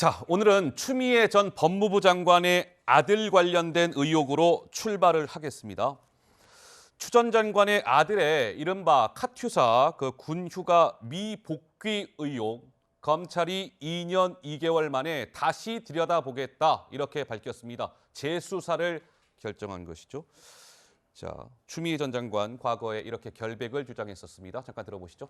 자, 오늘은 추미애 전 법무부 장관의 아들 관련된 의혹으로 출발을 하겠습니다. 추 전 장관의 아들의 이른바 카투사 군휴가 미복귀 의혹, 검찰이 2년 2개월 만에 다시 들여다보겠다 이렇게 밝혔습니다. 재수사를 결정한 것이죠. 자, 추미애 전 장관 과거에 이렇게 결백을 주장했었습니다. 잠깐 들어보시죠.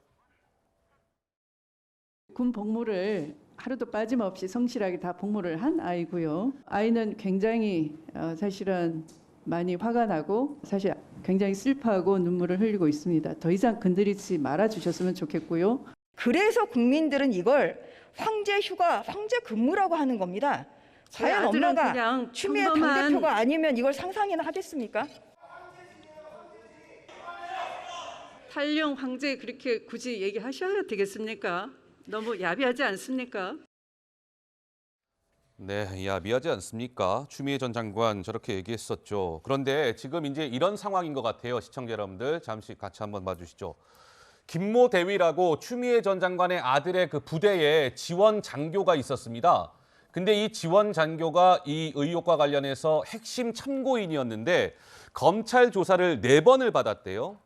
군 복무를 하루도 빠짐없이 성실하게 다 복무를 한 아이고요. 아이는 굉장히 사실은 많이 화가 나고 사실 굉장히 슬퍼하고 눈물을 흘리고 있습니다. 더 이상 건드리지 말아 주셨으면 좋겠고요. 그래서 국민들은 이걸 황제 휴가, 황제 근무라고 하는 겁니다. 과연 엄마가 추미애 당대표가 아니면 이걸 상상이나 하겠습니까? 탈영 황제 그렇게 굳이 얘기하셔야 되겠습니까? 너무 야비하지 않습니까? 네, 야비하지 않습니까? 추미애 전 장관 저렇게 얘기했었죠. 그런데 지금 이제 이런 상황인 것 같아요. 시청자 여러분들 잠시 같이 한번 봐주시죠. 김모 대위라고 추미애 전 장관의 아들의 그 부대에 지원 장교가 있었습니다. 근데 이 지원 장교가 이 의혹과 관련해서 핵심 참고인이었는데 검찰 조사를 4번을 받았대요.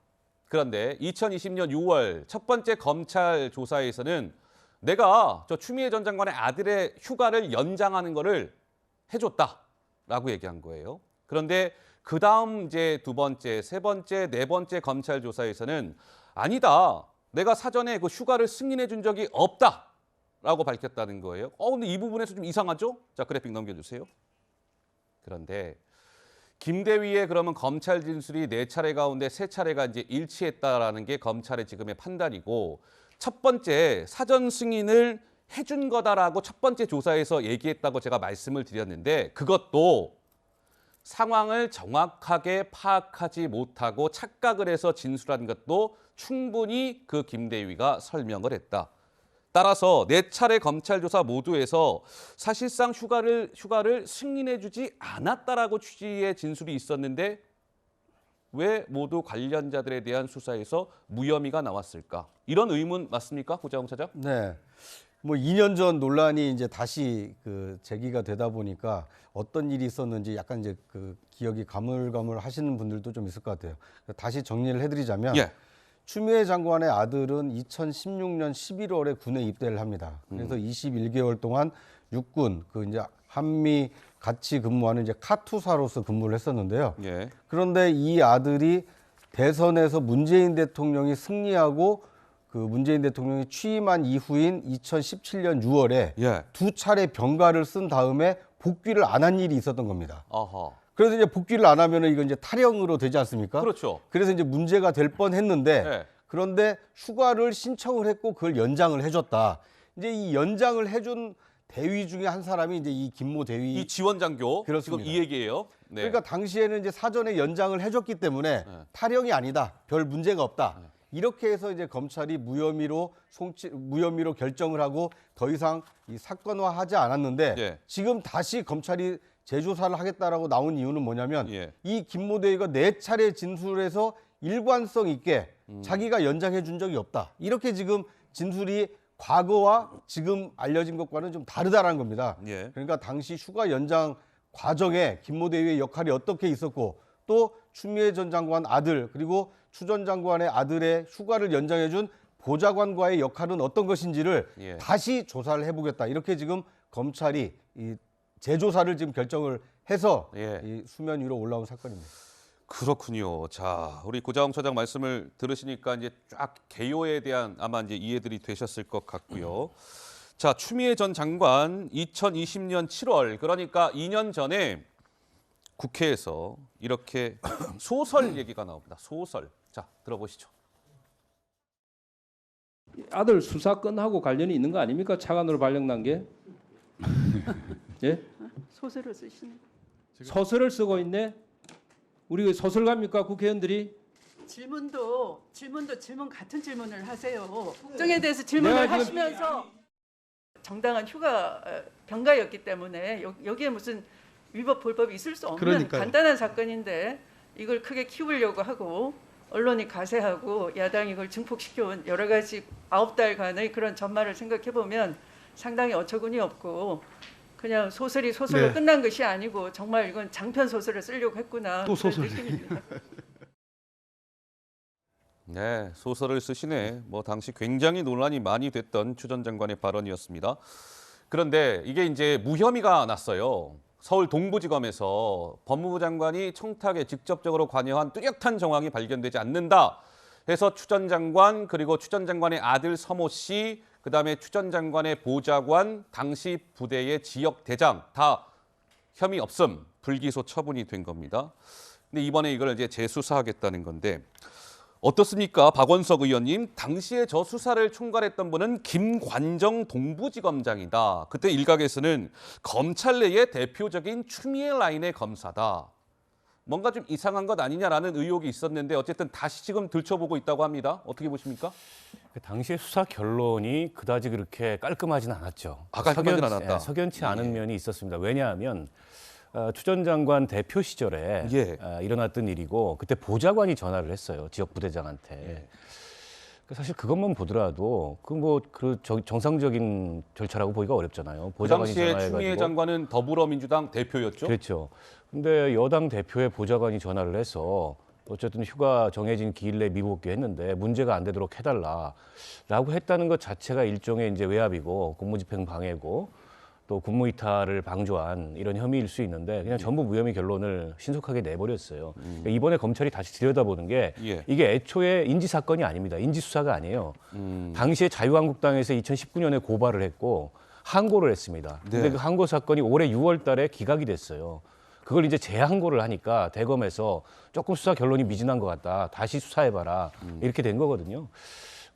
그런데 2020년 6월 첫 번째 검찰 조사에서는 내가 저 추미애 전 장관의 아들의 휴가를 연장하는 거를 해줬다라고 얘기한 거예요. 그런데 그 다음 이제 2번째, 3번째, 4번째 검찰 조사에서는 아니다. 내가 사전에 그 휴가를 승인해 준 적이 없다라고 밝혔다는 거예요. 근데 이 부분에서 좀 이상하죠? 자, 그래픽 넘겨주세요. 그런데 김대위의 그러면 검찰 진술이 4차례 가운데 3차례가 이제 일치했다라는 게 검찰의 지금의 판단이고, 첫 번째 사전 승인을 해준 거다라고 첫 번째 조사에서 얘기했다고 제가 말씀을 드렸는데, 그것도 상황을 정확하게 파악하지 못하고 착각을 해서 진술한 것도 충분히 그 김대위가 설명을 했다. 따라서 4차례 검찰 조사 모두에서 사실상 휴가를 승인해주지 않았다라고 취지의 진술이 있었는데 왜 모두 관련자들에 대한 수사에서 무혐의가 나왔을까? 이런 의문 맞습니까, 고자홍 차장? 네. 뭐 2년 전 논란이 이제 다시 제기가 되다 보니까 어떤 일이 있었는지 약간 이제 기억이 가물가물 하시는 분들도 좀 있을 것 같아요. 다시 정리를 해드리자면. 예. 추미애 장관의 아들은 2016년 11월에 군에 입대를 합니다. 그래서 21개월 동안 육군 이제 한미 같이 근무하는 이제 카투사로서 근무를 했었는데요. 예. 그런데 이 아들이 대선에서 문재인 대통령이 승리하고 문재인 대통령이 취임한 이후인 2017년 6월에 예. 2차례 병가를 쓴 다음에 복귀를 안 한 일이 있었던 겁니다. 아하. 그래서 이제 복귀를 안 하면은 이건 이제 탈영으로 되지 않습니까? 그렇죠. 그래서 이제 문제가 될 뻔했는데 네. 그런데 휴가를 신청을 했고 그걸 연장을 해줬다. 이제 이 연장을 해준 대위 중에 한 사람이 이제 이 김모 대위. 이 지원 장교 그렇습니다. 지금 이 얘기예요. 네. 그러니까 당시에는 이제 사전에 연장을 해줬기 때문에 탈영이 아니다, 별 문제가 없다. 이렇게 해서 이제 검찰이 무혐의로 결정을 하고 더 이상 이 사건화하지 않았는데 예. 지금 다시 검찰이 재조사를 하겠다라고 나온 이유는 뭐냐면 예. 이 김모 대위가 4차례 진술해서 일관성 있게 자기가 연장해 준 적이 없다. 이렇게 지금 진술이 과거와 지금 알려진 것과는 좀 다르다라는 겁니다. 예. 그러니까 당시 휴가 연장 과정에 김모 대위의 역할이 어떻게 있었고 또 추미애 전 장관 아들 그리고 추 전 장관의 아들의 휴가를 연장해 준 보좌관과의 역할은 어떤 것인지를 예. 다시 조사를 해보겠다. 이렇게 지금 검찰이 이 재조사를 지금 결정을 해서 예. 이 수면 위로 올라온 사건입니다. 그렇군요. 자, 우리 고자홍 차장 말씀을 들으시니까 이제 쫙 개요에 대한 아마 이제 이해들이 되셨을 것 같고요. 자, 추미애 전 장관 2020년 7월 그러니까 2년 전에 국회에서 이렇게 소설 얘기가 나옵니다. 소설. 자, 들어보시죠. 아들 수사건하고 관련이 있는 거 아닙니까? 차관으로 발령난 게. 예? 소설을 쓰시네. 소설을 쓰고 있네. 우리 소설가입니까 국회의원들이? 질문 같은 질문을 하세요. 국정에 대해서 질문을 하시면서 정당한 휴가 병가였기 때문에 여기에 무슨 위법 불법이 있을 수 없는 그러니까요. 간단한 사건인데 이걸 크게 키우려고 하고 언론이 가세하고 야당이 이걸 증폭시켜온 여러 가지 9달간의 그런 전말을 생각해 보면 상당히 어처구니 없고 그냥 소설이 소설로 끝난 것이 아니고 정말 이건 장편 소설을 쓰려고 했구나. 또 소설. 네, 소설을 쓰시네. 뭐 당시 굉장히 논란이 많이 됐던 추 전 장관의 발언이었습니다. 그런데 이게 이제 무혐의가 났어요. 서울 동부지검에서 법무부 장관이 청탁에 직접적으로 관여한 뚜렷한 정황이 발견되지 않는다 해서 추 전 장관 그리고 추 전 장관의 아들 서모 씨 그다음에 추 전 장관의 보좌관 당시 부대의 지역 대장 다 혐의 없음 불기소 처분이 된 겁니다. 근데 이번에 이걸 이제 재수사하겠다는 건데 어떻습니까? 박원석 의원님, 당시에 저 수사를 총괄했던 분은 김관정 동부지검장이다. 그때 일각에서는 검찰 내의 대표적인 추미애 라인의 검사다. 뭔가 좀 이상한 것 아니냐라는 의혹이 있었는데 어쨌든 다시 지금 들춰보고 있다고 합니다. 어떻게 보십니까? 당시의 수사 결론이 그다지 그렇게 깔끔하진 않았죠. 깔끔하진 않았다. 석연치 않은 면이 있었습니다. 왜냐하면 추 전 장관 대표 시절에 일어났던 일이고 그때 보좌관이 전화를 했어요. 지역 부대장한테. 사실 그것만 보더라도 그 정상적인 절차라고 보기가 어렵잖아요. 그 보좌관이 당시에 전화해가지고. 추미애 장관은 더불어민주당 대표였죠. 그렇죠. 근데 여당 대표의 보좌관이 전화를 해서 어쨌든 휴가 정해진 기일 내에 미국복귀했는데 문제가 안 되도록 해달라라고 했다는 것 자체가 일종의 이제 외압이고 공무집행 방해고 또 국무이탈을 방조한 이런 혐의일 수 있는데 그냥 전부 무혐의 결론을 신속하게 내버렸어요. 그러니까 이번에 검찰이 다시 들여다보는 게 이게 애초에 인지 사건이 아닙니다. 인지 수사가 아니에요. 당시에 자유한국당에서 2019년에 고발을 했고 항고를 했습니다. 근데 그 항고 사건이 올해 6월 달에 기각이 됐어요. 그걸 이제 재항고를 하니까 대검에서 조금 수사 결론이 미진한 것 같다. 다시 수사해봐라. 이렇게 된 거거든요.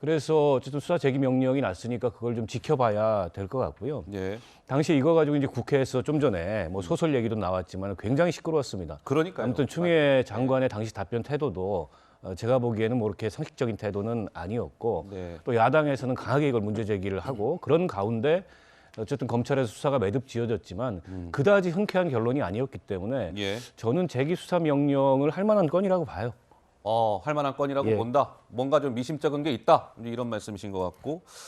그래서 어쨌든 수사 제기 명령이 났으니까 그걸 좀 지켜봐야 될 것 같고요. 당시에 이거 가지고 이제 국회에서 좀 전에 뭐 소설 얘기도 나왔지만 굉장히 시끄러웠습니다. 그러니까요. 아무튼 추미애 장관의 당시 답변 태도도 제가 보기에는 뭐 이렇게 상식적인 태도는 아니었고 또 야당에서는 강하게 이걸 문제 제기를 하고 그런 가운데 어쨌든 검찰에서 수사가 매듭 지어졌지만 그다지 흔쾌한 결론이 아니었기 때문에 저는 재기 수사 명령을 할 만한 건이라고 봐요. 할 만한 건이라고 본다. 뭔가 좀 미심쩍은 게 있다. 이런 말씀이신 것 같고.